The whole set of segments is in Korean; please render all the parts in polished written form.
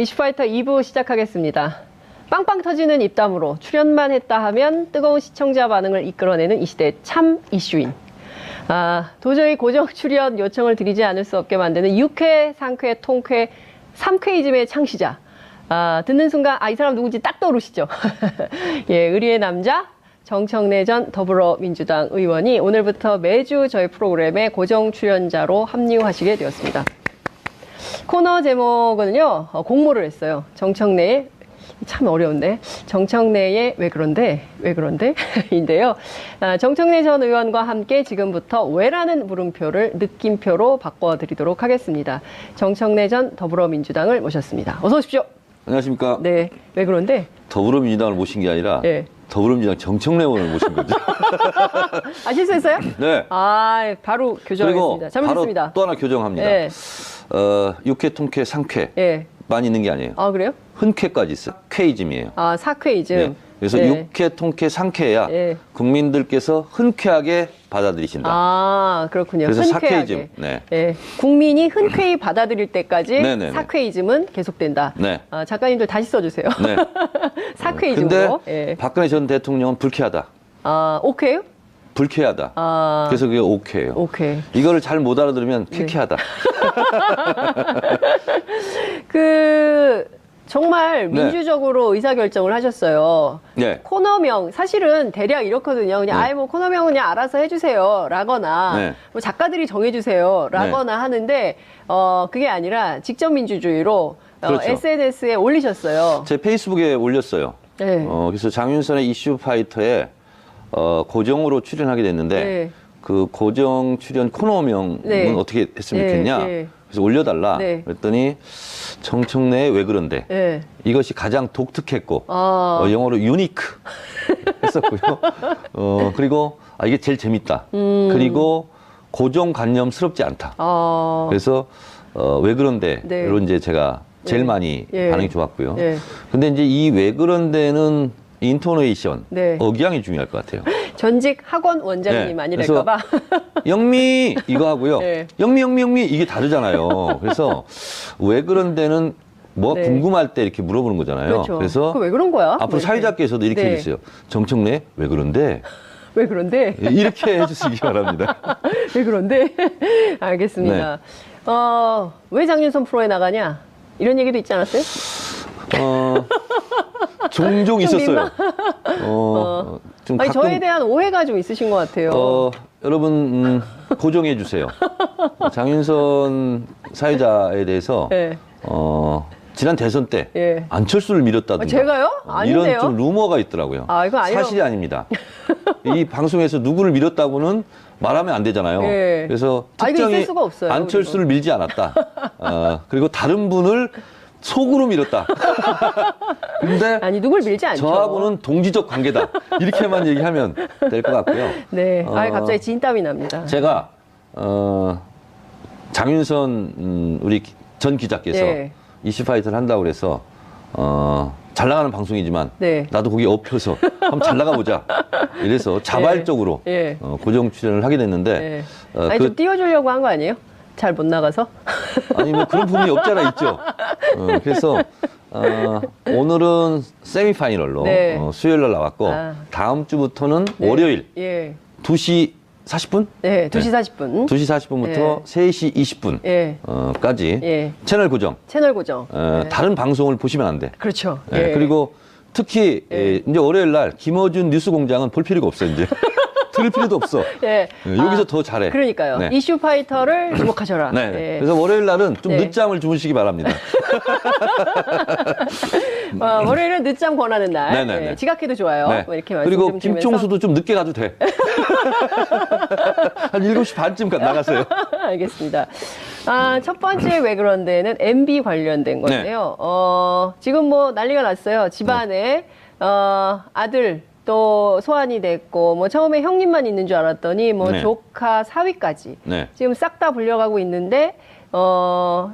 이슈파이터 2부 시작하겠습니다. 빵빵 터지는 입담으로 출연만 했다 하면 뜨거운 시청자 반응을 이끌어내는 이 시대의 참 이슈인. 도저히 고정 출연 요청을 드리지 않을 수 없게 만드는 유쾌, 상쾌, 통쾌, 삼쾌이즘의 창시자. 듣는 순간 이 사람 누군지 딱 떠오르시죠? 예, 의리의 남자 정청래 전 더불어민주당 의원이 오늘부터 매주 저희 프로그램에 고정 출연자로 합류하시게 되었습니다. 코너 제목은요, 공모를 했어요. 정청래의, 참 어려운데, 정청래의 왜 그런데? 인데요. 정청래 전 의원과 함께 지금부터 왜라는 물음표를 느낌표로 바꿔드리도록 하겠습니다. 정청래 전 더불어민주당을 모셨습니다. 어서 오십시오. 안녕하십니까. 네, 왜 그런데? 더불어민주당을 모신 게 아니라 네. 더불어민주당 정청래 의원을 모신 거죠. 실수했어요? 네. 바로 교정하겠습니다. 잘못했습니다. 바로 또 하나 교정합니다. 네. 육회, 통쾌, 상쾌 네. 만 있는 게 아니에요. 그래요? 흔쾌까지 있어요. 쾌이즘이에요. 사쾌이즘. 네. 그래서 네. 육회, 통쾌, 상쾌해야 네. 국민들께서 흔쾌하게 받아들이신다. 그렇군요. 그래서 흔쾌하게. 사쾌이즘. 네. 네. 국민이 흔쾌히 받아들일 때까지 네네네. 사쾌이즘은 계속된다. 네. 작가님들 다시 써주세요. 네. 사쾌이즘으로. 근데 박근혜 전 대통령은 불쾌하다. 오케이요? 불쾌하다. 그래서 그게 오케이예요. 오케이. 이거를 잘 못 알아들으면 쾌쾌하다. 정말 네. 민주적으로 의사결정을 하셨어요. 네. 코너명, 사실은 대략 이렇거든요. 그냥, 네. 코너명은 그냥 알아서 해주세요. 라거나, 네. 작가들이 정해주세요. 라거나 하는데, 그게 아니라 직접 민주주의로 그렇죠. SNS에 올리셨어요. 제 페이스북에 올렸어요. 네. 그래서 장윤선의 이슈 파이터에 고정으로 출연하게 됐는데 네. 그 고정 출연 코너명은 네. 어떻게 했으면 네, 좋겠냐. 네. 그래서 올려달라. 네. 그랬더니 정청래의 왜 그런데 네. 이것이 가장 독특했고 영어로 유니크 했었고요. 그리고 이게 제일 재밌다. 그리고 고정관념스럽지 않다. 그래서 왜 그런데 네. 로 이제 제가 제일 네. 많이 예. 반응이 좋았고요. 예. 근데 이제 이 왜 그런데는 인토네이션, 네. 억양이 중요할 것 같아요. 전직 학원 원장님 네. 아니랄까봐. 영미 이거 하고요. 네. 영미 이게 다르잖아요. 그래서 왜 그런데는 뭐 네. 궁금할 때 이렇게 물어보는 거잖아요. 그렇죠. 그래서 왜 그런 거야? 앞으로 사회자께서도 이렇게 네. 해주세요. 정청래 왜 그런데 왜 그런데? 이렇게 해주시기 바랍니다. 왜 그런데? 알겠습니다. 왜 장윤선 프로에 나가냐? 이런 얘기도 있지 않았어요? 종종 있었어요. 좀 가끔, 저에 대한 오해가 좀 있으신 것 같아요. 여러분 고정해 주세요. 장윤선 사회자에 대해서 네. 지난 대선 때 예. 안철수를 밀었다든가 제가요? 아닌데요? 이런 좀 루머가 있더라고요. 이거 아니라고. 사실이 아닙니다. 이 방송에서 누구를 밀었다고는 말하면 안 되잖아요. 예. 그래서 이거 특정히 있을 수가 없어요, 안철수를 밀지 않았다. 그리고 다른 분을 속으로 밀었다. 근데 누굴 밀지 않죠. 저하고는 동지적 관계다. 이렇게만 얘기하면 될 것 같고요. 네. 갑자기 진땀이 납니다. 제가 장윤선 우리 전 기자께서 네. 이슈파이터를 한다고 그래서 잘 나가는 방송이지만 네. 나도 거기 업혀서 한번 잘 나가보자. 이래서 자발적으로 예. 고정 출연을 하게 됐는데 좀 띄워주려고 한 거 아니에요? 잘 못 나가서? 아니 뭐 그런 부분이 없잖아 있죠. 그래서 오늘은 세미파이널로 네. 수요일 날 나왔고 다음 주부터는 네. 월요일 예. 2시 40분? 네, 2시 40분. 2시 40분부터 3시 20분 예. 까지 예. 채널 고정. 채널 고정. 네. 다른 방송을 보시면 안 돼. 그렇죠. 예. 그리고 특히 이제 월요일 날 김어준 뉴스공장은 볼 필요가 없어 이제. 들을 필요도 없어. 예. 여기서 더 잘해. 그러니까요. 네. 이슈파이터를 주목하셔라. 네. 예. 그래서 월요일 날은 좀 네. 늦잠을 주무시기 바랍니다. 월요일은 늦잠 권하는 날. 네네네. 예. 지각해도 좋아요. 네. 뭐 이렇게 말씀 그리고 좀 드리면서. 김종수도 좀 늦게 가도 돼. 한 7시 반쯤 나가세요. 알겠습니다. 첫 번째 왜 그런데는 MB 관련된 건데요. 지금 뭐 난리가 났어요. 집안에 아들 또 소환이 됐고 뭐 처음에 형님만 있는 줄 알았더니 뭐 네. 조카 사위까지 네. 지금 싹 다 불려가고 있는데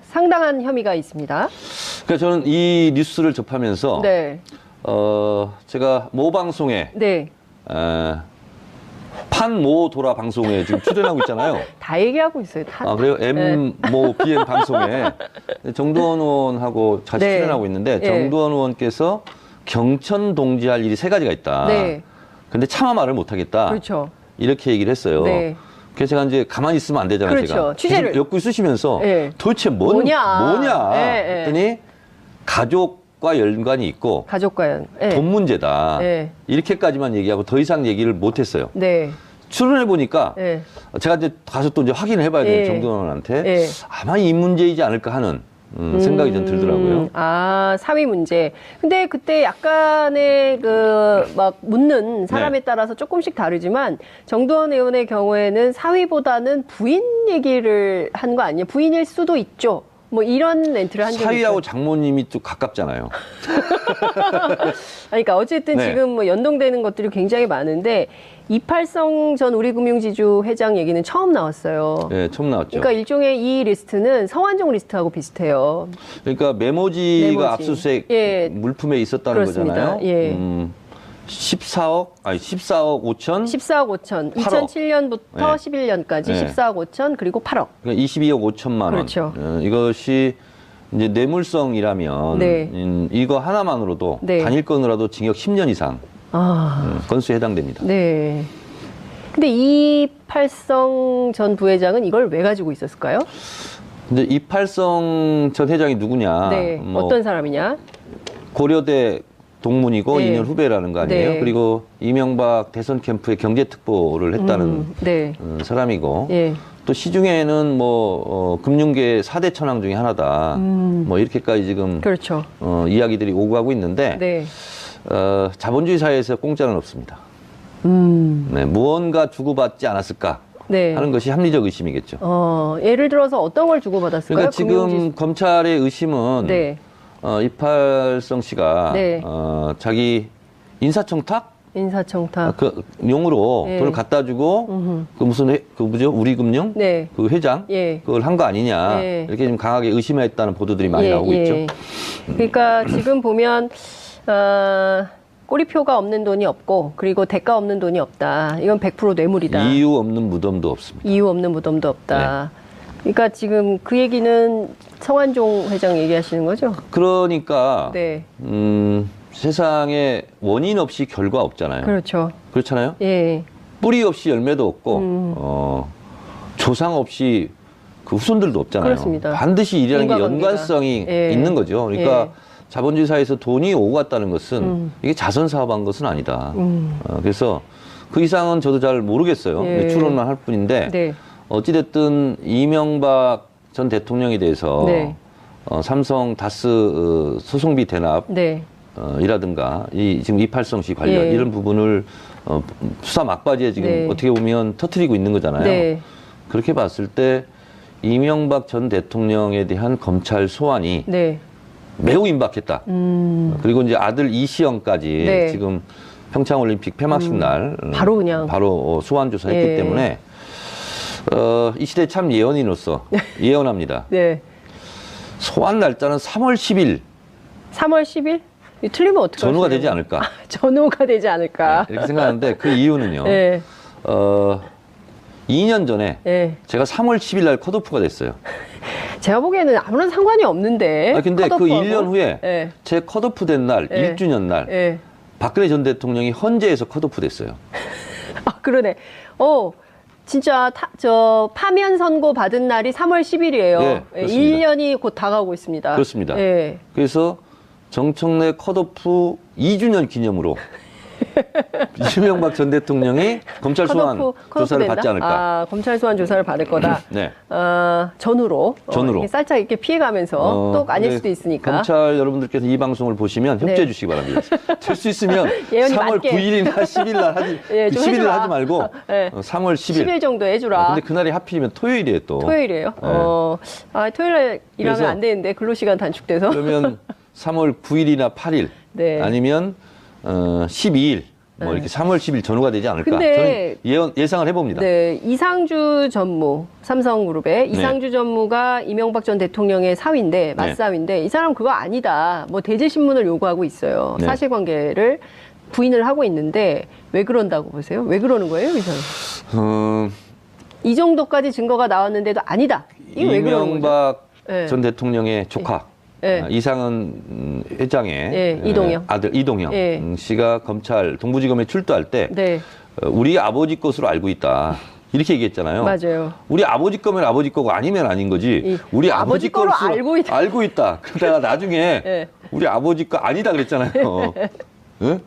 상당한 혐의가 있습니다. 그러니까 저는 이 뉴스를 접하면서 네. 제가 모 방송에 네. 판모 도라 방송에 지금 출연하고 있잖아요. 다 얘기하고 있어요. 다. 아, 그래요? M, 모, BM 방송에 정두원 의원하고 같이 네. 출연하고 있는데 네. 정두원 의원께서 경천 동지할 일이 3가지가 있다. 네. 근데 차마 말을 못하겠다. 그렇죠. 이렇게 얘기를 했어요. 네. 그래서 제가 이제 가만히 있으면 안 되잖아요. 그렇죠. 제가. 취재를. 계속 엮고 있으시면서 네. 도대체 뭐냐. 네, 했더니 가족과 연관이 있고 가족과연. 네. 돈 문제다. 네. 이렇게까지만 얘기하고 더 이상 얘기를 못했어요. 네. 출연해 보니까 네. 제가 이제 가서 또 이제 확인을 해봐야 돼요. 예. 정두원한테 예. 아마 이 문제이지 않을까 하는 생각이 좀 들더라고요. 아, 사위 문제. 근데 그때 약간의 막 묻는 사람에 네. 따라서 조금씩 다르지만 정두원 의원의 경우에는 사위보다는 부인 얘기를 한 거 아니에요? 부인일 수도 있죠. 뭐 이런 멘트를 한 적이 사위하고 있어요. 장모님이 좀 가깝잖아요. 그러니까 어쨌든 네. 지금 뭐 연동되는 것들이 굉장히 많은데 이팔성 전 우리금융지주 회장 얘기는 처음 나왔어요. 네, 처음 나왔죠. 그러니까 일종의 이 리스트는 성완종 리스트하고 비슷해요. 그러니까 메모지가 메모지. 압수수색 예. 물품에 있었다는 그렇습니다. 거잖아요. 예. 14억 5천 14억 5천. 8억. 2007년부터 네. 11년까지 네. 14억 5천 그리고 8억. 그러니까 22억 5천만 원. 그렇죠. 이것이 이제 뇌물성이라면 네. 이거 하나만으로도 네. 단일 건으로도 징역 10년 이상 아, 건수에 해당됩니다. 네. 근데 이팔성 전 부회장은 이걸 왜 가지고 있었을까요? 근데 이팔성 전 회장이 누구냐? 네. 뭐 어떤 사람이냐? 고려대 동문이고 네. 2년 후배라는 거 아니에요? 네. 그리고 이명박 대선 캠프에 경제특보를 했다는 네. 사람이고 예. 또 시중에는 뭐 금융계 4대 천왕 중에 하나다. 뭐 이렇게까지 지금 그렇죠. 이야기들이 오고 가고 있는데 네. 자본주의 사회에서 공짜는 없습니다. 음. 네, 무언가 주고받지 않았을까 네. 하는 것이 합리적 의심이겠죠. 예를 들어서 어떤 걸 주고받았을까요? 그러니까 지금 금융지- 검찰의 의심은 네. 이팔성 씨가 네. 자기 인사청탁 인사청탁. 그 용으로 네. 돈을 갖다 주고 그 무슨 그 뭐죠 우리금융 네. 그 회장 예. 그걸 한 거 아니냐 네. 이렇게 좀 강하게 의심했다는 보도들이 많이 예, 나오고 예. 있죠. 그러니까 지금 보면 꼬리표가 없는 돈이 없고 그리고 대가 없는 돈이 없다. 이건 100% 뇌물이다. 이유 없는 무덤도 없습니다. 이유 없는 무덤도 없다. 그러니까 지금 그 얘기는 성완종 회장 얘기하시는 거죠? 그러니까 네. 세상에 원인 없이 결과 없잖아요. 그렇죠. 그렇잖아요. 예. 뿌리 없이 열매도 없고 조상 없이 그 후손들도 없잖아요. 그렇습니다. 반드시 일이라는 게 인과관계가. 연관성이 예. 있는 거죠. 그러니까 예. 자본주의 사회에서 돈이 오고 갔다는 것은 이게 자선 사업한 것은 아니다. 그래서 그 이상은 저도 잘 모르겠어요. 예. 추론만 할 뿐인데 네. 어찌됐든 이명박 전 대통령에 대해서 네. 삼성 다스 소송비 대납 네. 이라든가 이 지금 이팔성 씨 관련 예. 이런 부분을 수사 막바지에 지금 네. 어떻게 보면 터트리고 있는 거잖아요. 네. 그렇게 봤을 때 이명박 전 대통령에 대한 검찰 소환이 네. 매우 임박했다. 그리고 이제 아들 이시영까지 네. 지금 평창올림픽 폐막식 날 바로 그냥. 바로 소환 조사했기 예. 때문에 이 시대 참 예언인으로서 예언합니다. 네. 소환 날짜는 3월 10일 3월 10일? 틀리면 어떡하세요? 전후가 되지 않을까 전후가 되지 않을까? 이렇게 생각하는데 그 이유는요. 네. 2년 전에 네. 제가 3월 10일 날 컷오프가 됐어요. 제가 보기에는 아무런 상관이 없는데. 근데 그 컷오프하고. 1년 후에 네. 제 컷오프 된 날, 네. 1주년 날 네. 박근혜 전 대통령이 헌재에서 컷오프 됐어요. 아, 그러네. 진짜 파면 선고 받은 날이 3월 10일이에요. 네, 그렇습니다. 1년이 곧 다가오고 있습니다. 그렇습니다. 네. 그래서 정청래 컷오프 2주년 기념으로 이명박 전 대통령이 검찰 소환 조사를 된다? 받지 않을까. 아, 검찰 소환 조사를 받을 거다. 네. 전후로. 전후로. 이렇게 살짝 이렇게 피해가면서 또 아닐 근데 수도 있으니까. 검찰 여러분들께서 이 방송을 보시면 협조해 네. 주시기 바랍니다. 될 수 있으면 예언이 3월 맞게. 9일이나 10일 날 하지, 예, 좀 11일 해주라. 하지 말고 네. 3월 10일. 10일 정도 해주라. 근데 그날이 하필이면 토요일이에요 또. 토요일이에요? 네. 토요일에 일하면 그래서 안 되는데 근로시간 단축돼서. 그러면 3월 9일이나 8일 네. 아니면 12일 뭐 이렇게 3월 10일 전후가 되지 않을까. 근데 저는 예상을 해봅니다. 네, 이상주 전무, 삼성그룹의 이상주 전무가 이명박 전 대통령의 사위인데, 맞사위인데, 이 사람 그거 아니다. 뭐 대제신문을 요구하고 있어요. 네. 사실관계를 부인을 하고 있는데 왜 그런다고 보세요? 왜 그러는 거예요, 이 사람? 이 정도까지 증거가 나왔는데도 아니다. 이게 왜 그러는 거죠? 이명박 네. 전 대통령의 조카 네. 이상은 회장의 네, 이동영. 아들 이동영 네. 씨가 검찰 동부지검에 출두할 때 네, 우리 아버지 것으로 알고 있다. 이렇게 얘기했잖아요. 맞아요. 우리 아버지 거면 아버지 거고 아니면 아닌 거지. 우리 아버지 거로 것으로 알고 있다. 알고 있다. 그러다가 나중에 네. 우리 아버지 거 아니다 그랬잖아요. 응?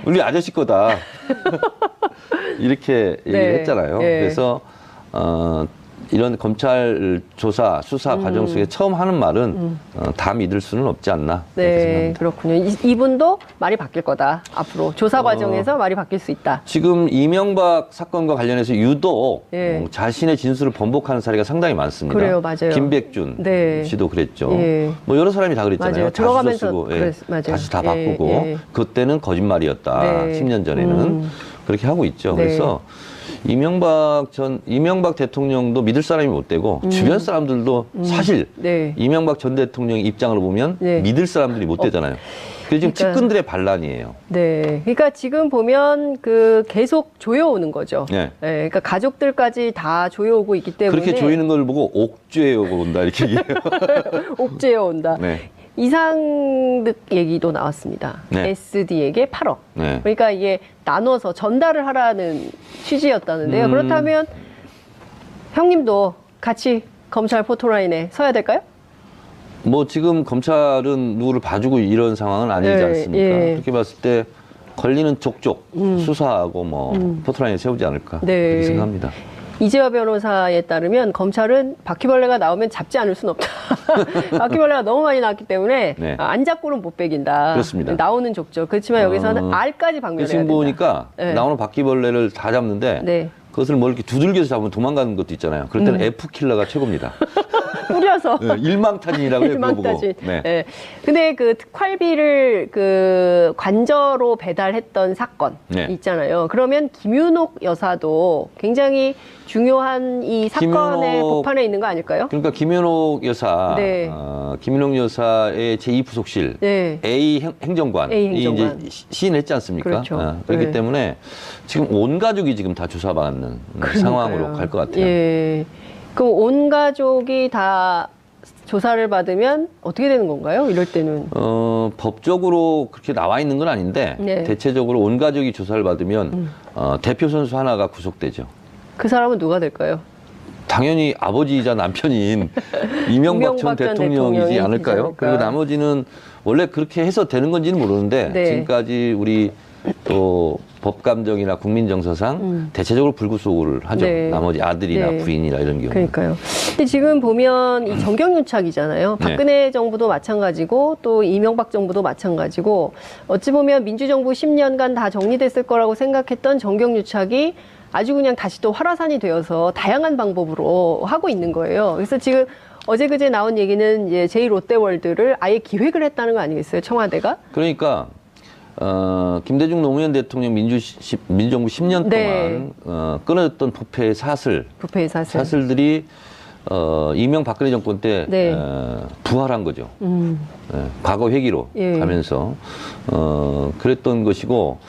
우리 아저씨 거다. 이렇게 얘기를 했잖아요. 네. 그래서 이런 검찰 조사, 수사 과정 속에 처음 하는 말은 다 믿을 수는 없지 않나. 그렇게 네, 생각합니다. 그렇군요. 이분도 말이 바뀔 거다. 앞으로 조사 과정에서 말이 바뀔 수 있다. 지금 이명박 사건과 관련해서 유독 예. 자신의 진술을 번복하는 사례가 상당히 많습니다. 그래요, 맞아요. 김백준 네. 씨도 그랬죠. 예. 뭐 여러 사람이 다 그랬잖아요. 맞아요. 자수서 들어가면서 쓰고 맞아요. 다시 다 예, 바꾸고 예. 그때는 거짓말이었다. 네. 10년 전에는 그렇게 하고 있죠. 네. 그래서 이명박 대통령도 믿을 사람이 못 되고 주변 사람들도 사실 네. 이명박 전 대통령의 입장을 보면 네. 믿을 사람들이 못 되잖아요. 그래서 지금 그러니까- 측근들의 반란이에요. 네. 그러니까 지금 보면 계속 조여오는 거죠. 네. 그러니까 가족들까지 다 조여오고 있기 때문에. 그렇게 조이는 걸 보고 옥죄어 온다 이렇게 얘기해요. 옥죄어 온다. 네. 이상득 얘기도 나왔습니다. 네. SD에게 8억. 네. 그러니까 이게 나눠서 전달을 하라는 취지였다는데요. 그렇다면 형님도 같이 검찰 포토라인에 서야 될까요? 뭐 지금 검찰은 누구를 봐주고 이런 상황은 아니지 네, 않습니까? 예. 그렇게 봤을 때 걸리는 족족 수사하고 뭐 포토라인에 세우지 않을까 네. 그렇게 생각합니다. 이재화 변호사에 따르면 검찰은 바퀴벌레가 나오면 잡지 않을 수는 없다. 바퀴벌레가 너무 많이 나왔기 때문에 네. 안 잡고는 못 빼긴다. 그렇습니다. 나오는 족족. 그렇지만 여기서는 알까지 박멸해야 지금 된다. 보니까 네. 나오는 바퀴벌레를 다 잡는데 네. 그것을 뭐 이렇게 두들겨서 잡으면 도망가는 것도 있잖아요. 그럴 때는 F킬러가 최고입니다. 뿌려서. 네, 일망타진이라고 해요. 그거 보고. 일망타진. 네. 네. 근데 그 특활비를 관저로 배달했던 사건 네. 있잖아요. 그러면 김윤옥 여사도 굉장히 중요한 이 사건의 김윤옥- 복판에 있는 거 아닐까요? 그러니까 김윤옥 여사, 네. 김윤옥 여사의 제2부속실 네. A 행정관이 A 행정관. 이제 시인했지 않습니까? 그렇죠. 그렇기 네. 때문에 지금 온 가족이 지금 다 조사받는 상황으로 갈 것 같아요. 예. 그럼 온 가족이 다 조사를 받으면 어떻게 되는 건가요? 이럴 때는. 법적으로 그렇게 나와 있는 건 아닌데 네. 대체적으로 온 가족이 조사를 받으면 대표 선수 하나가 구속되죠. 그 사람은 누가 될까요? 당연히 아버지이자 남편인 이명박 전 대통령이지 대통령이 않을까요? 되지 않을까. 그리고 나머지는 원래 그렇게 해서 되는 건지는 모르는데 네. 지금까지 우리 또 법감정이나 국민정서상 대체적으로 불구속을 하죠. 네. 나머지 아들이나 네. 부인이나 이런 경우. 그러니까요. 근데 지금 보면 이 정경유착이잖아요. 네. 박근혜 정부도 마찬가지고 또 이명박 정부도 마찬가지고 어찌 보면 민주정부 10년간 다 정리됐을 거라고 생각했던 정경유착이 아주 그냥 다시 또 활화산이 되어서 다양한 방법으로 하고 있는 거예요. 그래서 지금 어제 그제 나온 얘기는 이제 제2롯데월드를 아예 기획을 했다는 거 아니겠어요? 청와대가? 그러니까 김대중 노무현 대통령 민주정부 10년 네. 동안 끊어졌던 부패의 부패의 사슬. 사슬들이 이명박근혜 정권 때 네. 부활한 거죠. 과거 회기로 예. 가면서 그랬던 것이고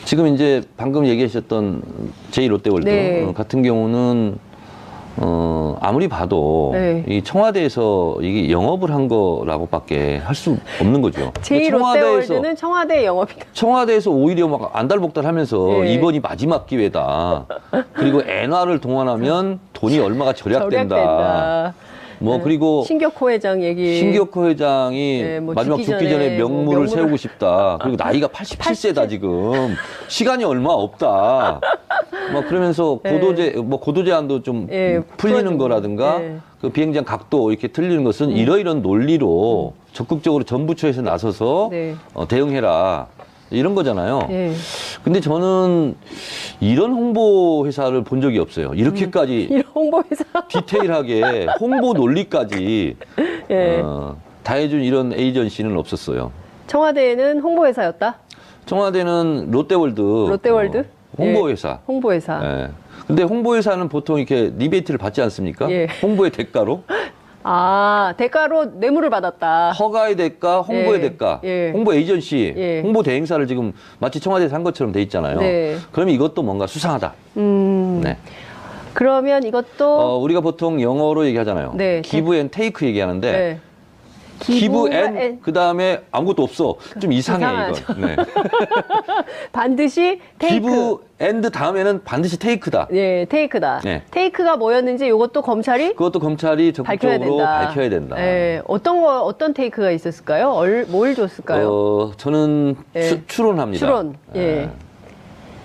지금 이제 방금 얘기하셨던 제2롯데월드 네. 같은 경우는 아무리 봐도 네. 이 청와대에서 이게 영업을 한 거라고밖에 할 수 없는 거죠. 제2롯데월드는 청와대 영업이다. 청와대에서 오히려 막 안달복달하면서 예. 이번이 마지막 기회다. 그리고 엔화를 동원하면 돈이 얼마가 절약된다. 뭐 네. 그리고 신격호 회장 얘기. 신격호 회장이 네, 뭐 마지막 죽기 죽기 전에 전에 뭐 명물을 명물을- 세우고 싶다. 그리고 나이가 87세다 지금. 시간이 얼마 없다. 막 그러면서 고도 제한도 좀 예, 풀리는 풀어주고. 거라든가 예. 그 비행장 각도 이렇게 틀리는 것은 이러이런 논리로 적극적으로 전부처에서 나서서 네. 대응해라. 이런 거잖아요. 예. 근데 저는 이런 홍보 회사를 본 적이 없어요. 이렇게까지 이런 홍보회사. 디테일하게 홍보 논리까지 예. 다 해준 이런 에이전시는 없었어요. 청와대에는 홍보회사였다. 청와대는 롯데월드 홍보회사. 홍보회사. 예. 근데 홍보회사는 보통 이렇게 리베이트를 받지 않습니까? 예. 홍보의 대가로. 아, 대가로 뇌물을 받았다. 허가의 대가, 홍보의 예, 대가, 예. 홍보 에이전시, 예. 홍보 대행사를 지금 마치 청와대에서 한 것처럼 돼 있잖아요. 네. 그러면 이것도 뭔가 수상하다. 네. 그러면 이것도 우리가 보통 영어로 얘기하잖아요. 네, 기브 앤 테이크 얘기하는데 네. 기브 기부가 앤 그다음에 아무것도 없어. 좀 이상해 이상하죠. 이건. 네. 반드시 테이크. 기브 앤드 다음에는 반드시 테이크다. 네, 테이크다. 네. 테이크가 뭐였는지 이것도 검찰이 그것도 검찰이 밝혀야 적극적으로 된다. 밝혀야 된다. 네, 어떤 테이크가 있었을까요? 뭘 줬을까요? 저는 네. 추론합니다. 추론. 예.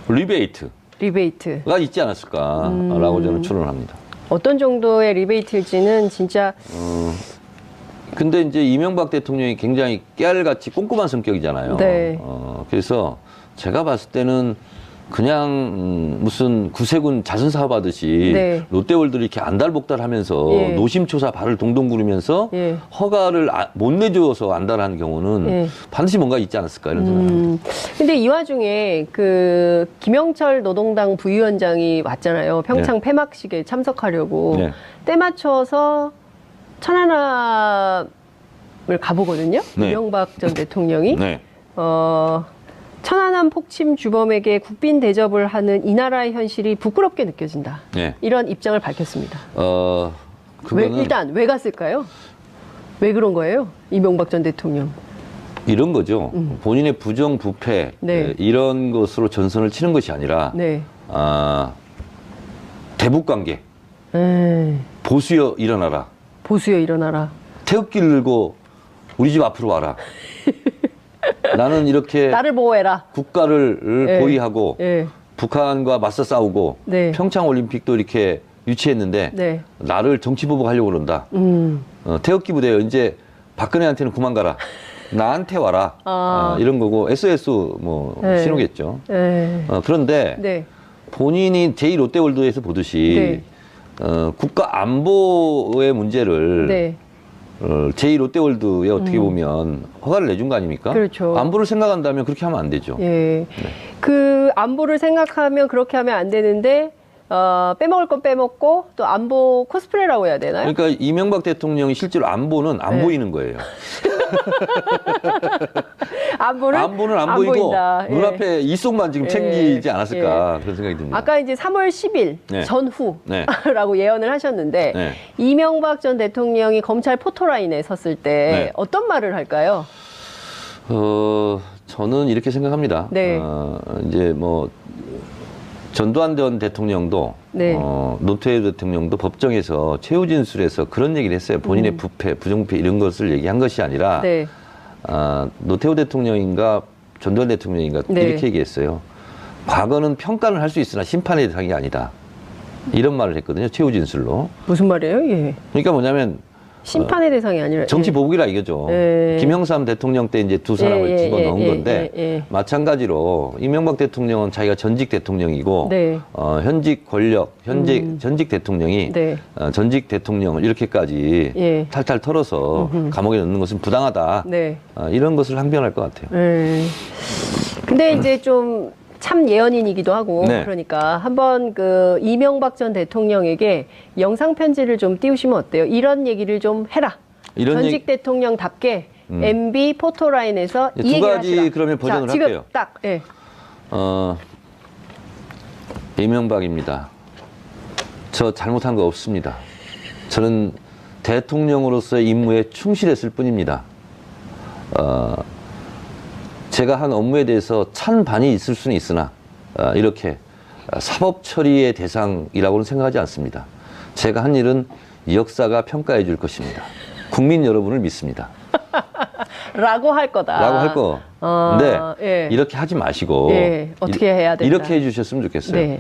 리베이트가 리베이트. 있지 않았을까라고 저는 추론합니다. 어떤 정도의 리베이트일지는 진짜 근데 이제 이명박 대통령이 굉장히 깨알같이 꼼꼼한 성격이잖아요. 네. 그래서 제가 봤을 때는 그냥 무슨 구세군 자선사업 하듯이 네. 롯데월드를 이렇게 안달복달하면서 예. 노심초사 발을 동동 구르면서 예. 허가를 못 내줘서 안달하는 경우는 예. 반드시 뭔가 있지 않았을까 이런 생각입니다. 근데 이 와중에 그 김영철 노동당 부위원장이 왔잖아요. 평창 폐막식에 참석하려고 네. 때 맞춰서 천안함을 가보거든요. 네. 이명박 전 대통령이 네. 천안함 폭침 주범에게 국빈 대접을 하는 이 나라의 현실이 부끄럽게 느껴진다. 네. 이런 입장을 밝혔습니다. 그거는 일단 왜 갔을까요? 왜 그런 거예요? 이명박 전 대통령. 이런 거죠. 본인의 부정 부패 네. 이런 것으로 전선을 치는 것이 아니라 네. 대북 관계 에이, 보수여 일어나라. 보수여 일어나라. 태극기를 들고 우리 집 앞으로 와라. 나는 이렇게 나를 보호해라. 국가를 예. 보위하고 예. 북한과 맞서 싸우고 네. 평창 올림픽도 이렇게 유치했는데 네. 나를 정치 보복하려고 그런다. 태극기 부대 이제 박근혜한테는 그만 가라. 나한테 와라. 이런 거고 SOS 뭐 네. 신호겠죠. 예. 그런데 네. 본인이 제2롯데월드에서 보듯이 국가 안보의 문제를 네. 제2롯데월드에 어떻게 보면 허가를 내준 거 아닙니까? 그렇죠. 안보를 생각한다면 그렇게 하면 안 되죠. 예. 그 안보를 생각하면 그렇게 하면 안 되는데 빼먹을 건 빼먹고 또 안보 코스프레라고 해야 되나요? 그러니까 이명박 대통령이 실제로 안보는 안 네. 보이는 거예요. 안보는 안 보이고 보인다. 예. 눈앞에 이속만 지금 예. 챙기지 않았을까 그런 생각이 듭니다. 아까 이제 3월 10일 네. 전후라고 네. 예언을 하셨는데 네. 이명박 전 대통령이 검찰 포토라인에 섰을 때 네. 어떤 말을 할까요? 저는 이렇게 생각합니다. 네. 이제 뭐 전두환 전 대통령도 네. 노태우 대통령도 법정에서 최후 진술에서 그런 얘기를 했어요. 본인의 부패, 부정부패 이런 것을 얘기한 것이 아니라 네. 노태우 대통령인가 전두환 대통령인가 네. 이렇게 얘기했어요. 과거는 평가를 할 수 있으나 심판의 대상이 아니다. 이런 말을 했거든요. 최후 진술로. 무슨 말이에요? 예. 그러니까 뭐냐면 심판의 대상이 아니라 정치 예. 보복이라 이거죠. 예. 김영삼 대통령 때 이제 두 사람을 집어넣은 건데 마찬가지로 이명박 대통령은 자기가 전직 대통령이고 네. 현직 권력, 전직 대통령이 네. 전직 대통령을 이렇게까지 예. 탈탈 털어서 감옥에 넣는 것은 부당하다. 네. 이런 것을 항변할 것 같아요. 근데 이제 좀 참 예언인이기도 하고 네. 그러니까 한번 그 이명박 전 대통령에게 영상 편지를 좀 띄우시면 어때요? 이런 얘기를 좀 해라. 이런 전직 얘기- 대통령답게 MB 포토라인에서 이 두 얘기를 가지 하시라. 그러면 버전을 자, 지금 할게요. 딱 예. 이명박입니다. 저 잘못한 거 없습니다. 저는 대통령으로서의 임무에 충실했을 뿐입니다. 제가 한 업무에 대해서 찬반이 있을 수는 있으나 이렇게 사법 처리의 대상이라고는 생각하지 않습니다. 제가 한 일은 역사가 평가해 줄 것입니다. 국민 여러분을 믿습니다. 라고 할 거다. 라고 할 거. 근데 예. 이렇게 하지 마시고 예, 어떻게 해야 된다. 이렇게 해주셨으면 좋겠어요. 네.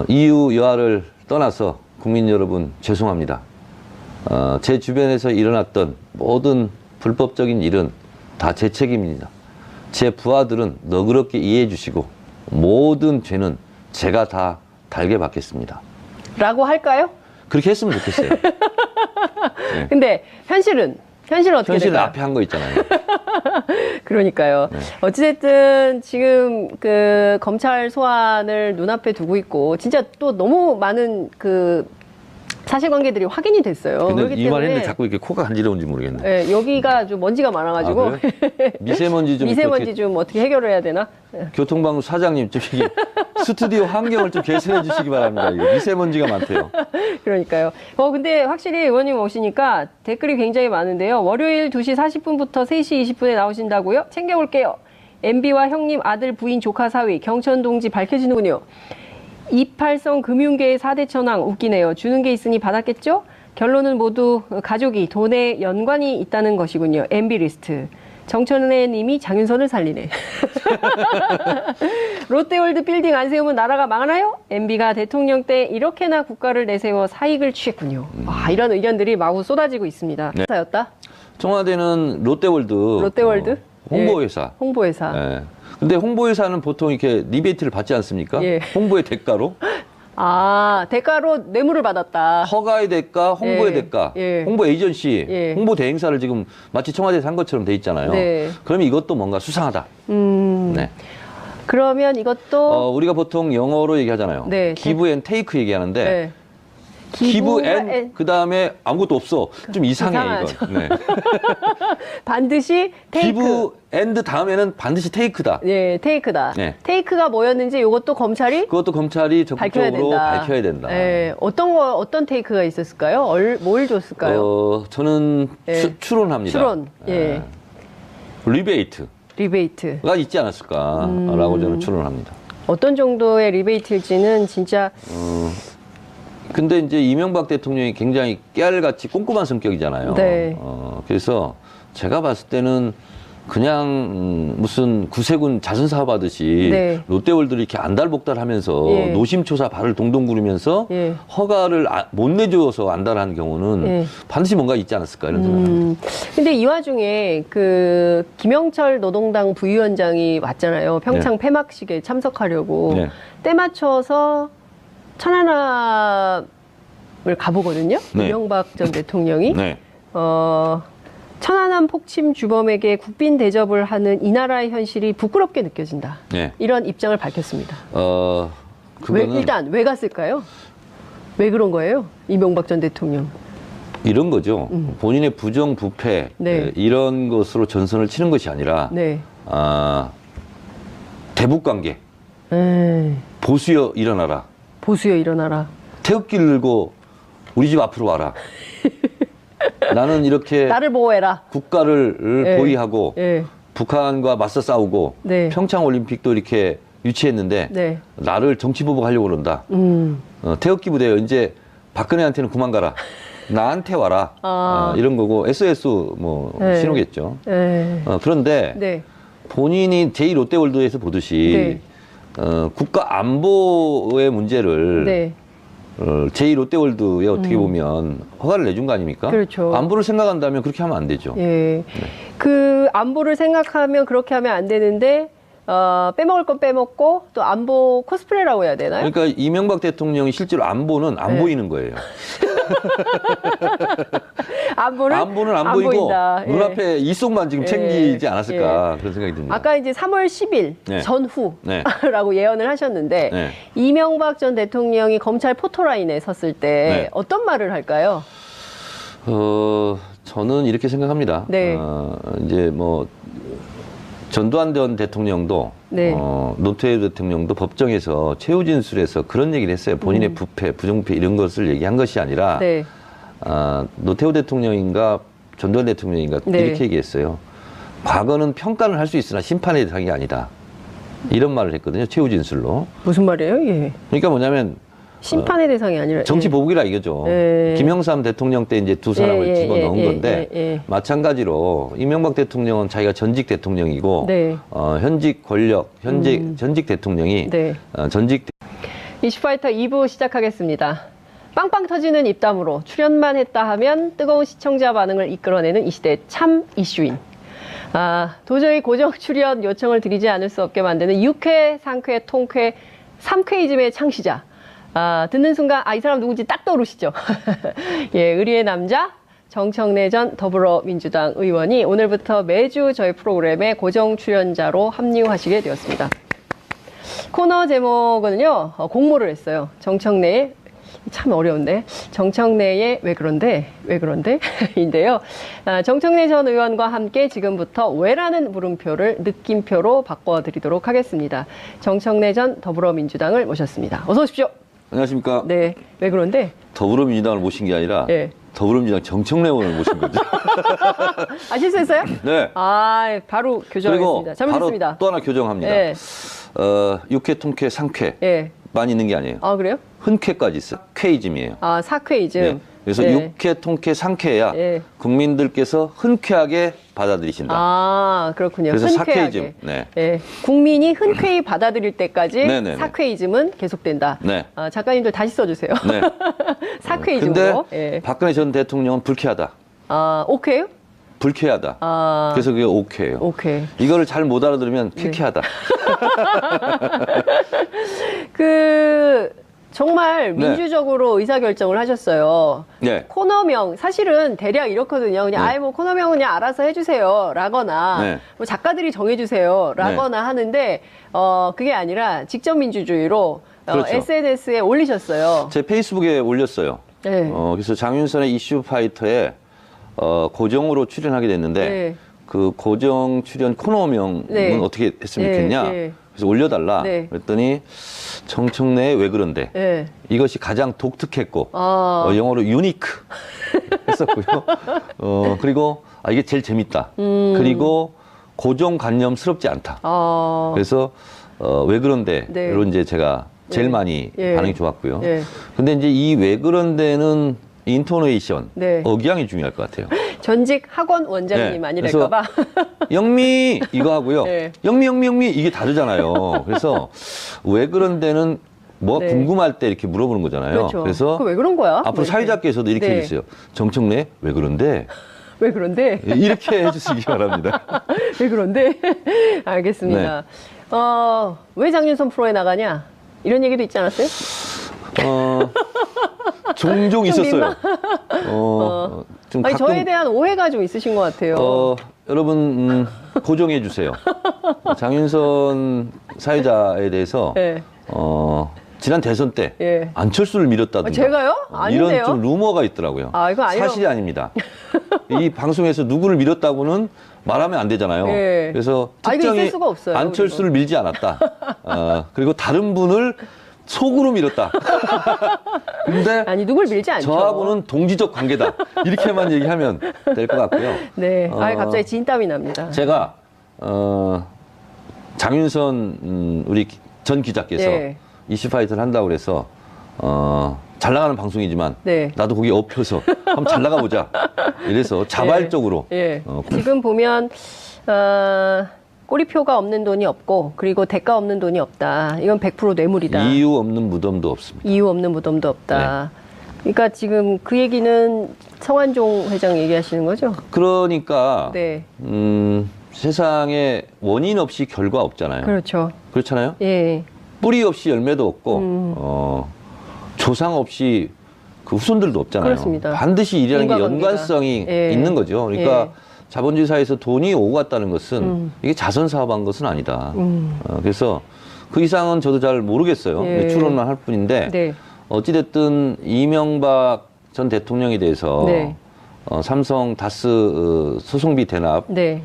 이유 여하를 떠나서 국민 여러분 죄송합니다. 제 주변에서 일어났던 모든 불법적인 일은 다 제 책임입니다. 제 부하들은 너그럽게 이해해 주시고 모든 죄는 제가 다 달게 받겠습니다. 라고 할까요? 그렇게 했으면 좋겠어요. 근데 현실은 어떻게 현실은 될까요? 앞에 한 거 있잖아요. 그러니까요. 네. 어찌됐든 지금 그 검찰 소환을 눈앞에 두고 있고 진짜 또 너무 많은 그 사실관계들이 확인이 됐어요. 근데 그렇기 이 말 했는데 때문에 자꾸 이렇게 코가 간지러운지 모르겠네. 예, 여기가 좀 먼지가 많아가지고 아, 그래요? 미세먼지 좀 미세먼지 좀 어떻게 해결을 해야 되나? 예. 교통방송 사장님 좀 이게 스튜디오 환경을 좀 개선해 주시기 바랍니다. 이거 미세먼지가 많대요. 그러니까요. 근데 확실히 의원님 오시니까 댓글이 굉장히 많은데요. 월요일 2시 40분부터 3시 20분에 나오신다고요? 챙겨올게요. MB와 형님, 아들, 부인, 조카, 사위, 경천 동지 밝혀지는군요. 이팔성 금융계의 4대 천왕 웃기네요. 주는 게 있으니 받았겠죠? 결론은 모두 가족이 돈에 연관이 있다는 것이군요. MB 리스트. 정천래 님이 장윤선을 살리네. 롯데월드 빌딩 안 세우면 나라가 망하나요? MB가 대통령 때 이렇게나 국가를 내세워 사익을 취했군요. 이런 의견들이 마구 쏟아지고 있습니다. 네. 사였다? 청와대는 롯데월드. 롯데월드? 홍보회사. 예, 홍보회사. 예. 근데 홍보회사는 보통 이렇게 리베이트를 받지 않습니까? 예. 홍보의 대가로. 대가로 뇌물을 받았다. 허가의 대가, 홍보의 예. 대가, 예. 홍보 에이전시, 예. 홍보 대행사를 지금 마치 청와대에서 한 것처럼 돼 있잖아요. 네. 그러면 이것도 뭔가 수상하다. 네. 그러면 이것도 우리가 보통 영어로 얘기하잖아요. 네. 기브 앤 테이크 얘기하는데 네. 기브 앤 그다음에 아무것도 없어. 좀 이상해 이상하죠. 이건. 네. 반드시 테이크. 기브 앤드 다음에는 반드시 테이크다. 네, 테이크다. 네. 테이크가 뭐였는지 이것도 검찰이 그것도 검찰이 밝혀야 적극적으로 된다. 밝혀야 된다. 네, 어떤 테이크가 있었을까요? 뭘 줬을까요? 저는 예. 추론합니다. 추론. 예. 리베이트가 리베이트. 있지 않았을까라고 저는 추론합니다. 어떤 정도의 리베이트일지는 진짜 근데 이제 이명박 대통령이 굉장히 깨알같이 꼼꼼한 성격이잖아요. 네. 그래서 제가 봤을 때는 그냥 무슨 구세군 자선사업 하듯이 네. 롯데월드를 이렇게 안달복달하면서 예. 노심초사 발을 동동 구르면서 예. 허가를 못 내줘서 안달하는 경우는 예. 반드시 뭔가 있지 않았을까 이런 생각합니다. 근데 이 와중에 그 김영철 노동당 부위원장이 왔잖아요. 평창 폐막식에 참석하려고 네. 때 맞춰서 천안함을 가보거든요. 네. 이명박 전 대통령이 네. 천안함 폭침 주범에게 국빈 대접을 하는 이 나라의 현실이 부끄럽게 느껴진다. 네. 이런 입장을 밝혔습니다. 그거는 일단 왜 갔을까요? 왜 그런 거예요? 이명박 전 대통령. 이런 거죠. 본인의 부정 부패 네. 이런 것으로 전선을 치는 것이 아니라 네. 대북 관계 보수여 일어나라. 보수여 일어나라. 태극기 들고 우리 집 앞으로 와라. 나는 이렇게 나를 보호해라. 국가를 예. 보위하고 예. 북한과 맞서 싸우고 네. 평창 올림픽도 이렇게 유치했는데 네. 나를 정치 보복하려고 그런다. 태극기 부대요. 이제 박근혜한테는 그만 가라. 나한테 와라. 이런 거고 SOS 뭐 네. 신호겠죠. 네. 그런데 네. 본인이 제2롯데월드에서 보듯이 국가 안보의 문제를 네. 제2롯데월드에 어떻게 보면 허가를 내준 거 아닙니까? 그렇죠. 안보를 생각한다면 그렇게 하면 안 되죠. 예. 그 안보를 생각하면 그렇게 하면 안 되는데 빼먹을 건 빼먹고 또 안보 코스프레라고 해야 되나요? 그러니까 이명박 대통령이 실제로 안보는 안 네. 보이는 거예요. 안보는 안 보이고 보인다. 예. 눈앞에 이속만 지금 예. 챙기지 않았을까 그런 생각이 듭니다. 아까 이제 3월 10일 네. 전후라고 예언을 하셨는데 네. 이명박 전 대통령이 검찰 포토라인에 섰을 때 네. 어떤 말을 할까요? 저는 이렇게 생각합니다. 네. 이제 뭐 전두환 전 대통령도 네. 노태우 대통령도 법정에서 최후 진술에서 그런 얘기를 했어요. 본인의 부패, 부정부패 이런 것을 얘기한 것이 아니라 네. 노태우 대통령인가 전두환 대통령인가 네. 이렇게 얘기했어요. 과거는 평가는 할 수 있으나 심판의 대상이 아니다. 이런 말을 했거든요. 최후 진술로. 무슨 말이에요? 예. 그러니까 뭐냐면 심판의 대상이 아니라 정치 예. 보복이라 이거죠. 예. 김영삼 대통령 때 이제 두 사람을 예, 예, 집어넣은 예, 건데 예. 마찬가지로 이명박 대통령은 자기가 전직 대통령이고 네. 현직 권력, 전직 대통령이 네. 전직 이슈파이터 2부 시작하겠습니다. 빵빵 터지는 입담으로 출연만 했다 하면 뜨거운 시청자 반응을 이끌어내는 이 시대의 참 이슈인. 도저히 고정 출연 요청을 드리지 않을 수 없게 만드는 유쾌, 상쾌, 통쾌, 삼쾌이즘의 창시자. 듣는 순간 이 사람 누군지 딱 떠오르시죠? 예, 의리의 남자 정청래 전 더불어민주당 의원이 오늘부터 매주 저희 프로그램에 고정 출연자로 합류하시게 되었습니다. 코너 제목은요, 공모를 했어요. 정청래의 참 어려운데. 정청래의 왜 그런데? 인데요. 정청래 전 의원과 함께 지금부터 왜라는 물음표를 느낌표로 바꿔드리도록 하겠습니다. 정청래 전 더불어민주당을 모셨습니다. 어서 오십시오. 안녕하십니까. 네. 왜 그런데? 더불어민주당을 모신 게 아니라 네. 더불어민주당 정청래 의원을 모신 거죠. 실수했어요? 네. 바로 그리고 교정하겠습니다. 잘못했습니다. 바로 또 하나 교정합니다. 네. 육회, 통쾌, 상쾌만 네. 있는 게 아니에요. 그래요? 흔쾌까지 있어요. 쾌이즘이에요. 사쾌이즘. 네. 그래서 네. 육회, 통쾌, 상쾌해야 네. 국민들께서 흔쾌하게 받아들이신다. 그렇군요. 그래서 흔쾌하게. 사쾌이즘. 네. 네. 국민이 흔쾌히 받아들일 때까지 네네네. 사쾌이즘은 계속된다. 네. 작가님들 다시 써주세요. 네. 사쾌이즘으로. 근데 박근혜 전 대통령은 불쾌하다. 오케이요? 불쾌하다. 그래서 그게 오케이예요. 오케이. 이거를 잘 못 알아들으면 쾌쾌하다. 정말 네. 민주적으로 의사결정을 하셨어요. 네. 코너명, 사실은 대략 이렇거든요. 그냥, 네. 코너명은 그냥 알아서 해주세요. 라거나, 네. 뭐 작가들이 정해주세요. 라거나 하는데, 그게 아니라 직접 민주주의로 그렇죠. SNS에 올리셨어요. 제 페이스북에 올렸어요. 네. 그래서 장윤선의 이슈 파이터에 고정으로 출연하게 됐는데 네. 그 고정 출연 코너명은 네. 어떻게 했으면 네, 좋겠냐. 네. 그래서 올려달라. 네. 그랬더니 정청래의 왜 그런데 네. 이것이 가장 독특했고 영어로 유니크 했었고요. 그리고 이게 제일 재밌다. 그리고 고정관념스럽지 않다. 그래서 왜 그런데로 네. 이제 제가 제일 네. 많이 예. 반응이 좋았고요. 예. 근데 이제 이 왜 그런데는 인토네이션, 네. 억양이 중요할 것 같아요. 전직 학원 원장님 네. 아니랄까봐. 영미 이거 하고요. 네. 영미 이게 다르잖아요. 그래서 왜 그런데는 뭐가 네. 궁금할 때 이렇게 물어보는 거잖아요. 그렇죠. 그래서 그거 왜 그런 거야? 앞으로 뭐 이렇게. 사회자께서도 이렇게 네. 해주세요. 정청래 왜 그런데 왜 그런데? 이렇게 해주시기 바랍니다. 왜 그런데? 알겠습니다. 왜 장윤선 프로에 나가냐? 이런 얘기도 있지 않았어요? 종종 있었어요. 좀 가끔 저에 대한 오해가 좀 있으신 것 같아요. 여러분 고정해 주세요. 장윤선 사회자에 대해서 네. 지난 대선 때 예. 안철수를 밀었다든가 제가요? 아닌데요? 이런 좀 루머가 있더라고요. 이거 아니에요. 사실이 아닙니다. 이 방송에서 누구를 밀었다고는 말하면 안 되잖아요. 예. 그래서 이거 특정히 있을 수가 없어요, 안철수를 밀지 않았다. 그리고 다른 분을 속으로 밀었다. 근데 누굴 밀지 않죠. 저하고는 동지적 관계다. 이렇게만 얘기하면 될 것 같고요. 네. 갑자기 진땀이 납니다. 제가 장윤선 우리 전 기자께서 네. 이슈파이터를 한다고 그래서 잘 나가는 방송이지만 네. 나도 거기에 엎혀서 한번 잘 나가보자. 이래서 자발적으로 예. 지금 보면 꼬리표가 없는 돈이 없고 그리고 대가 없는 돈이 없다. 이건 100% 뇌물이다. 이유 없는 무덤도 없습니다. 이유 없는 무덤도 없다. 그러니까 지금 그 얘기는 성완종 회장 얘기하시는 거죠? 그러니까 네. 세상에 원인 없이 결과 없잖아요. 그렇죠. 그렇잖아요. 예. 뿌리 없이 열매도 없고 조상 없이 그 후손들도 없잖아요. 그렇습니다. 반드시 일이라는 게 인과관계가. 연관성이 예. 있는 거죠. 그러니까 예. 자본주의 사회에서 돈이 오고 갔다는 것은 이게 자선 사업한 것은 아니다. 그래서 그 이상은 저도 잘 모르겠어요. 예. 추론만 할 뿐인데 네. 어찌됐든 이명박 전 대통령에 대해서 네. 삼성 다스 소송비 대납 네.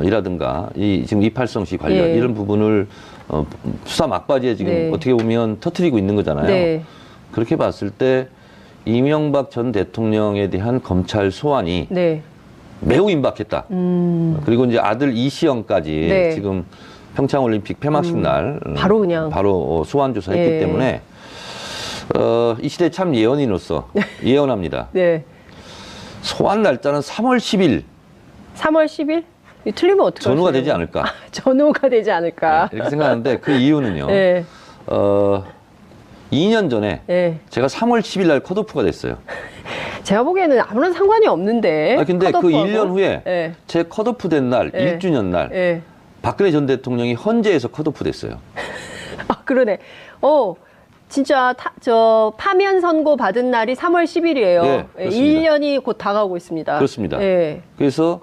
이라든가 지금 이팔성시 관련 예. 이런 부분을 수사 막바지에 지금 네. 어떻게 보면 터뜨리고 있는 거잖아요. 네. 그렇게 봤을 때 이명박 전 대통령에 대한 검찰 소환이 네. 매우 임박했다. 그리고 이제 아들 이시영까지 네. 지금 평창올림픽 폐막식 날 바로 그냥. 바로 소환 조사했기 예. 때문에 이 시대 참 예언인으로서 예언합니다. 네. 소환 날짜는 3월 10일 3월 10일? 틀리면 어떡하죠? 전후가 되지 않을까. 전후가 되지 않을까. 이렇게 생각하는데 그 이유는요. 네. 2년 전에 네. 제가 3월 10일 날 컷오프가 됐어요. 제가 보기에는 아무런 상관이 없는데. 근데 그 컷오프하고. 1년 후에 네. 제 컷오프 된 날, 네. 1주년 날, 네. 박근혜 전 대통령이 헌재에서 컷오프 됐어요. 그러네. 진짜 파면 선고 받은 날이 3월 10일이에요. 네, 그렇습니다. 1년이 곧 다가오고 있습니다. 그렇습니다. 네. 그래서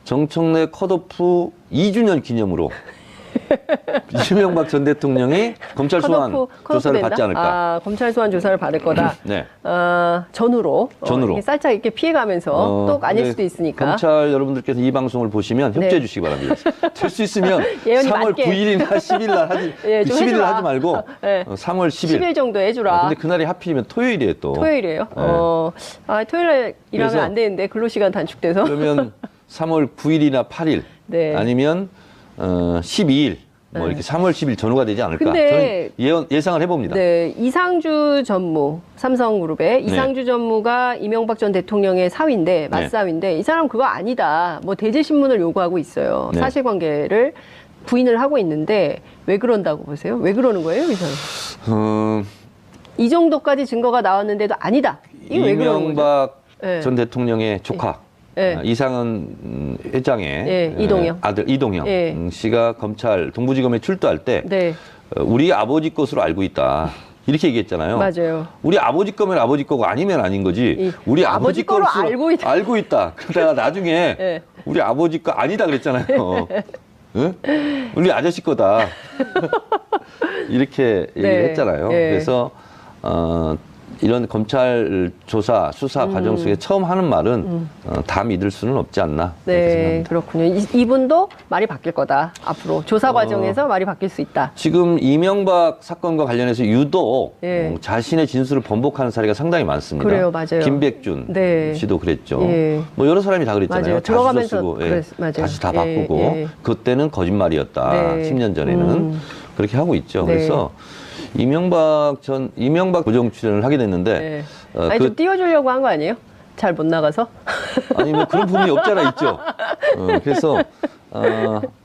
정청래 컷오프 2주년 기념으로 이명박 전 대통령이 검찰 소환 조사를 받지 않을까. 아, 검찰 소환 조사를 받을 거다. 네. 전후로. 이렇게 살짝 이렇게 피해가면서 또 아닐 네, 수도 있으니까. 검찰 여러분들께서 이 방송을 보시면 협조해 네. 주시기 바랍니다. 될 수 있으면 예언이 3월 맞게. 9일이나 10일 날 하지, 예, 좀 11일 해주라. 하지 말고 네. 3월 10일. 10일 정도 해주라. 근데 그날이 하필이면 토요일이에요 또. 토요일이에요? 토요일에 일하면 그래서 안 되는데 근로시간 단축돼서. 그러면 3월 9일이나 8일 네. 아니면 12일 뭐 이렇게 3월 10일 전후가 되지 않을까. 근데 저는 예상을 해봅니다. 네, 이상주 전무, 삼성그룹의 네. 이상주 전무가 이명박 전 대통령의 사위인데, 맞사위인데, 이 사람 그거 아니다. 뭐 대제신문을 요구하고 있어요. 네. 사실관계를 부인을 하고 있는데, 왜 그런다고 보세요? 왜 그러는 거예요, 이 사람? 이 정도까지 증거가 나왔는데도 아니다. 이게 왜 그러는 거죠? 이명박 네. 전 대통령의 조카 네. 이상은 회장의 네, 이동영. 아들 이동영 네. 씨가 검찰 동부지검에 출두할 때 네, 우리 아버지 것으로 알고 있다. 이렇게 얘기했잖아요. 맞아요. 우리 아버지 거면 아버지 거고 아니면 아닌 거지. 우리 아버지 거로 것으로 알고 있다. 그러다가 나중에 네. 우리 아버지 거 아니다 그랬잖아요. 응? 우리 아저씨 거다. 이렇게 네. 얘기했잖아요. 네. 그래서 이런 검찰 조사 수사 과정 속에 처음 하는 말은 다 믿을 수는 없지 않나. 그렇게 네, 생각합니다. 그렇군요. 이분도 말이 바뀔 거다. 앞으로 조사 과정에서 말이 바뀔 수 있다. 지금 이명박 사건과 관련해서 유독 예. 자신의 진술을 번복하는 사례가 상당히 많습니다. 그래요, 맞아요. 김백준 네. 씨도 그랬죠. 예. 뭐 여러 사람이 다 그랬잖아요. 맞아요. 들어가면서 쓰고, 맞아요. 다시 다 예, 바꾸고 예. 그때는 거짓말이었다. 네. 10년 전에는 그렇게 하고 있죠. 네. 그래서 이명박 고정 출연을 하게 됐는데 네. 어, 아니, 좀 띄워주려고 한 거 아니에요? 잘 못 나가서? 아니 뭐 그런 부분이 없잖아 있죠. 그래서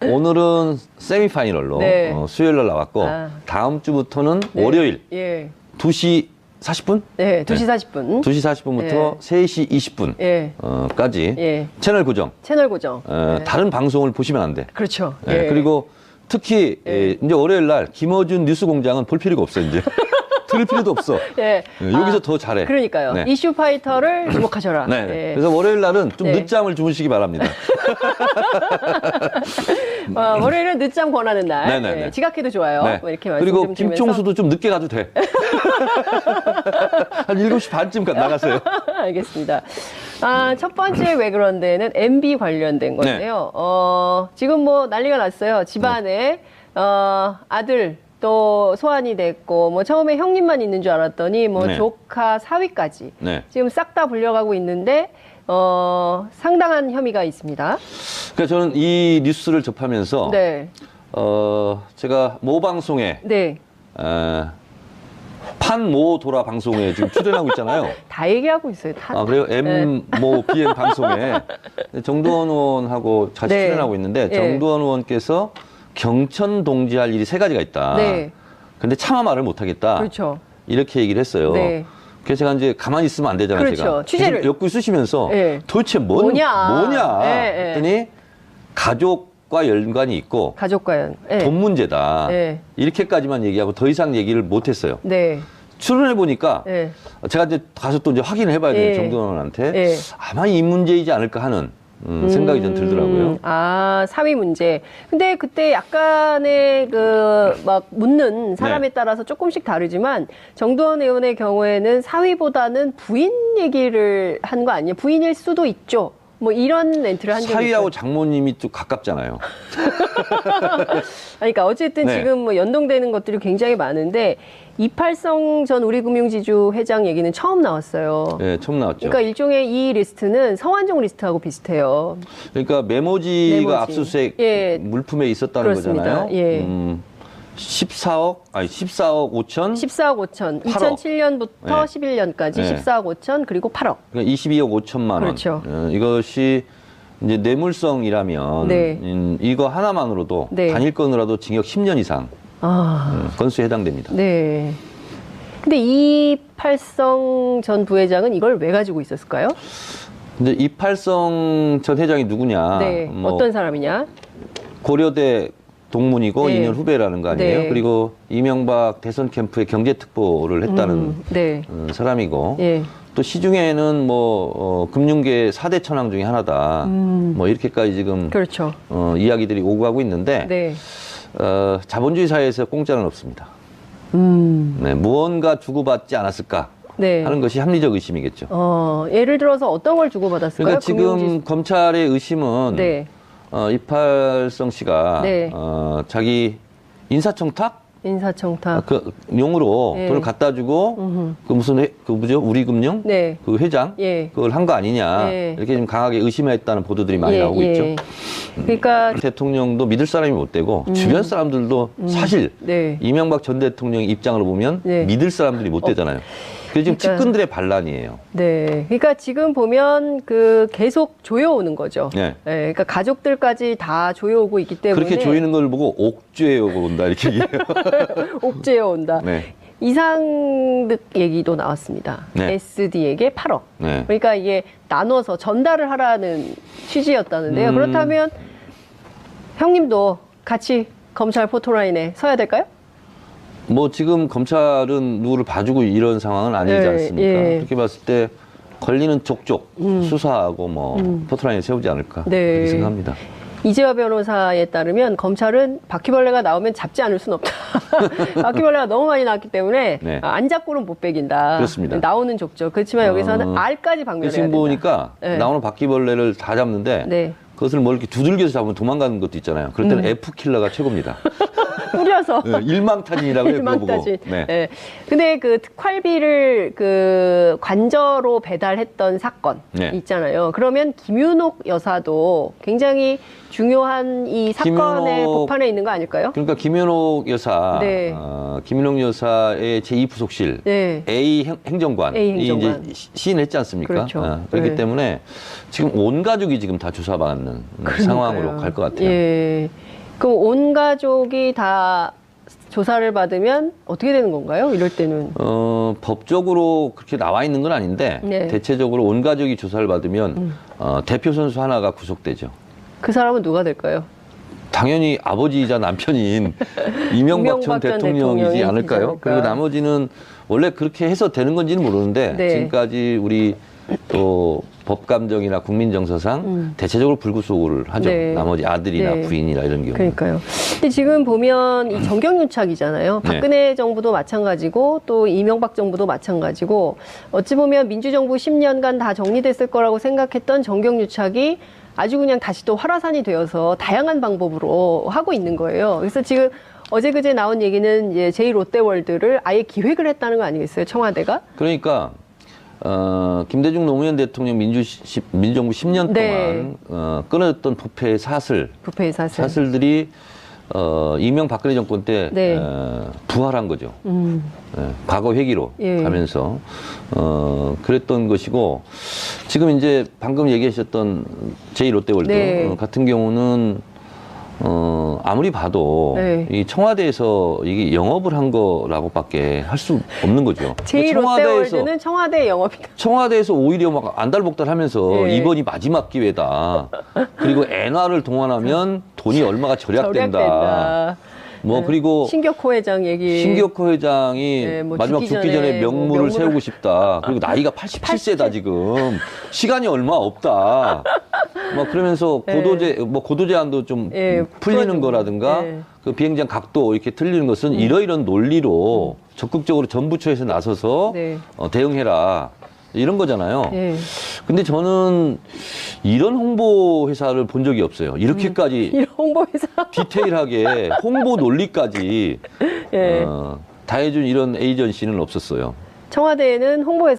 오늘은 세미파이널로 네. 수요일 날 나왔고 다음 주부터는 네. 월요일 예. 2시 40분? 네, 2시 40분. 2시 40분부터 3시 20분 예. 까지 예. 채널 고정. 채널 고정. 네. 다른 방송을 보시면 안 돼. 그렇죠. 예, 예. 그리고 특히 이제 월요일 날 김어준 뉴스 공장은 볼 필요가 없어 이제. 들을 필요도 없어. 예. 여기서 더 잘해. 그러니까요. 네. 이슈 파이터를 주목하셔라. 네. 예. 그래서 월요일 날은 좀 네. 늦잠을 주무시기 바랍니다. 월요일은 늦잠 권하는 날. 네네네. 예. 지각해도 좋아요. 네. 뭐 이렇게 말씀 그리고 좀 드리면서. 김총수도 좀 늦게 가도 돼. 한 7시 반쯤 나가세요. 알겠습니다. 첫 번째 왜 그런데는 MB 관련된 건데요. 지금 뭐 난리가 났어요. 집안에 아들 또 소환이 됐고 뭐 처음에 형님만 있는 줄 알았더니 뭐 네. 조카 사위까지 네. 지금 싹 다 불려가고 있는데 상당한 혐의가 있습니다. 그러니까 저는 이 뉴스를 접하면서 네, 제가 모 방송에 네, 판모 도라 방송에 지금 출연하고 있잖아요. 다 얘기하고 있어요. 다. 그래요? 모 BN 방송에 정두원 의원하고 같이 네. 출연하고 있는데 네. 정두원 의원께서 경천 동지할 일이 3가지가 있다. 네. 근데 차마 말을 못하겠다. 그렇죠. 이렇게 얘기를 했어요. 네. 그래서 제가 이제 가만히 있으면 안 되잖아요. 그렇죠. 제가. 취재를. 엮고 쓰시면서 네. 도대체 뭐냐. 뭐냐. 네, 했더니 가족과 연관이 있고 가족과연. 네. 돈 문제다. 네. 이렇게까지만 얘기하고 더 이상 얘기를 못했어요. 네. 출연해 보니까 네. 제가 이제 가서 또 이제 확인을 해봐야 돼요. 네. 정두원한테 네. 아마 이 문제이지 않을까 하는 생각이 좀 들더라고요. 사위 문제. 근데 그때 약간의 막 묻는 사람에 네. 따라서 조금씩 다르지만 정두원 의원의 경우에는 사위보다는 부인 얘기를 한 거 아니에요? 부인일 수도 있죠. 뭐 이런 멘트를 한 적이 사위하고 있어요. 장모님이 또 가깝잖아요. 그러니까 어쨌든 네. 지금 뭐 연동되는 것들이 굉장히 많은데 이팔성 전 우리금융지주 회장 얘기는 처음 나왔어요. 네, 처음 나왔죠. 그러니까 일종의 이 리스트는 성완종 리스트하고 비슷해요. 그러니까 메모지가 메모지. 압수수색 예. 물품에 있었다는 그렇습니다. 거잖아요. 예. 14억 5천. 14억 5천. 8억. 2007년부터 네. 11년까지 네. 14억 5천 그리고 8억. 그러니까 22억 5천만 원. 그렇죠. 이것이 이제 뇌물성이라면 네. 이거 하나만으로도 네. 단일건으로도 징역 10년 이상 건수에 해당됩니다. 네. 근데 이팔성 전 부회장은 이걸 왜 가지고 있었을까요? 근데 이팔성 전 회장이 누구냐? 네. 뭐 어떤 사람이냐? 고려대 동문이고 네. 2년 후배라는 거 아니에요? 네. 그리고 이명박 대선 캠프에 경제특보를 했다는 네. 사람이고 예. 또 시중에는 뭐 금융계 4대 천왕 중에 하나다. 뭐 이렇게까지 지금 그렇죠. 이야기들이 오고 가고 있는데 네. 자본주의 사회에서 공짜는 없습니다. 네, 무언가 주고받지 않았을까 네. 하는 것이 합리적 의심이겠죠. 예를 들어서 어떤 걸 주고받았을까요? 그러니까 지금 검찰의 의심은 네. 이팔성 씨가 네. 자기 인사청탁 인사청탁. 그 용으로 네. 돈을 갖다 주고 그 무슨 그 뭐죠? 우리금융 네. 그 회장 예. 그걸 한 거 아니냐 네. 이렇게 좀 강하게 의심했다는 보도들이 많이 예, 나오고 예. 있죠. 그러니까 대통령도 믿을 사람이 못 되고 주변 사람들도 사실 네. 이명박 전 대통령의 입장으로 보면 네. 믿을 사람들이 못 되잖아요. 그게 지금 그러니까- 측근들의 반란이에요. 네. 그러니까 지금 보면 그 계속 조여오는 거죠. 네. 그러니까 가족들까지 다 조여오고 있기 때문에 그렇게 조이는 걸 보고 옥죄어 본다 이렇게 얘기해요. 옥죄어 온다. 네. 이상득 얘기도 나왔습니다. 네. SD에게 8억. 네. 그러니까 이게 나눠서 전달을 하라는 취지였다는데요. 그렇다면 형님도 같이 검찰 포토라인에 서야 될까요? 뭐 지금 검찰은 누구를 봐주고 이런 상황은 아니지 네, 않습니까? 예. 그렇게 봤을 때 걸리는 족족 수사하고 뭐 포토라인에 세우지 않을까 네. 그렇게 생각합니다. 이재화 변호사에 따르면 검찰은 바퀴벌레가 나오면 잡지 않을 수는 없다. 바퀴벌레가 너무 많이 나왔기 때문에 네. 안 잡고는 못 빼긴다. 그렇습니다. 나오는 족족. 그렇지만 여기서는 알까지 박멸해야 지금 된다. 보니까 네. 나오는 바퀴벌레를 다 잡는데 네. 그것을 뭐 이렇게 두들겨서 잡으면 도망가는 것도 있잖아요. 그럴 때는 F킬러가 최고입니다. 뿌려서. 네, 일망타진이라고 해요. 그거 보고. 일망타진. 네. 네. 근데 그 특활비를 그 관저로 배달했던 사건 네. 있잖아요. 그러면 김윤옥 여사도 굉장히 중요한 이 사건의 김윤옥- 법판에 있는 거 아닐까요? 그러니까 김윤옥 여사, 네. 김윤옥 여사의 제2부속실 네. A 행정관이 A 행정관. 이제 시인했지 않습니까? 그렇죠. 그렇기 네. 때문에 지금 온 가족이 지금 다 조사받는 상황으로 갈 것 같아요. 예. 그럼 온 가족이 다 조사를 받으면 어떻게 되는 건가요? 이럴 때는. 법적으로 그렇게 나와 있는 건 아닌데 네. 대체적으로 온 가족이 조사를 받으면 대표 선수 하나가 구속되죠. 그 사람은 누가 될까요? 당연히 아버지이자 남편인 이명박 전 이명박 전 대통령이지 대통령이 않을까요? 되지 않을까. 그리고 나머지는 원래 그렇게 해서 되는 건지는 모르는데 네. 지금까지 우리 또 법감정이나 국민정서상 대체적으로 불구속을 하죠. 네. 나머지 아들이나 네. 부인이나 이런 경우. 그러니까요. 근데 지금 보면 이 정경유착이잖아요. 네. 박근혜 정부도 마찬가지고 또 이명박 정부도 마찬가지고 어찌 보면 민주정부 10년간 다 정리됐을 거라고 생각했던 정경유착이 아주 그냥 다시 또 활화산이 되어서 다양한 방법으로 하고 있는 거예요. 그래서 지금 어제 그제 나온 얘기는 이제 제2롯데월드를 아예 기획을 했다는 거 아니겠어요? 청와대가? 그러니까 김대중 노무현 대통령 민주정부 10년 네. 동안 끊어졌던 부패의 부패의 사슬. 사슬들이 이명박근혜 정권 때 네. 부활한 거죠. 과거 회기로 예. 가면서 그랬던 것이고 지금 이제 방금 얘기하셨던 제2롯데월드 네. 같은 경우는 아무리 봐도 네. 이 청와대에서 이게 영업을 한 거라고밖에 할 수 없는 거죠. 제2롯데월드는 청와대 영업이다. 청와대에서 오히려 막 안달복달하면서 예. 이번이 마지막 기회다. 그리고 엔화를 동원하면 돈이 얼마가 절약된다. 절약된다. 뭐 그리고 신격호 회장 얘기. 신격호 회장이 네, 뭐 마지막 죽기 전에 명물을 명물을- 세우고 싶다. 그리고 나이가 87세다 지금. 시간이 얼마 없다. 막 그러면서 네. 고도 제한도 좀 예, 풀리는 풀어주고. 거라든가 예. 그 비행장 각도 이렇게 틀리는 것은 이러이런 논리로 적극적으로 전부처에서 나서서 네. 대응해라. 이런 거잖아요. 예. 근데 저는 이런 홍보 회사를 본 적이 없어요. 이렇게까지 이런 홍보회사. 디테일하게 홍보 논리까지 예. 다 해준 이런 에이전시는 없었어요. 청와대에는 홍보회사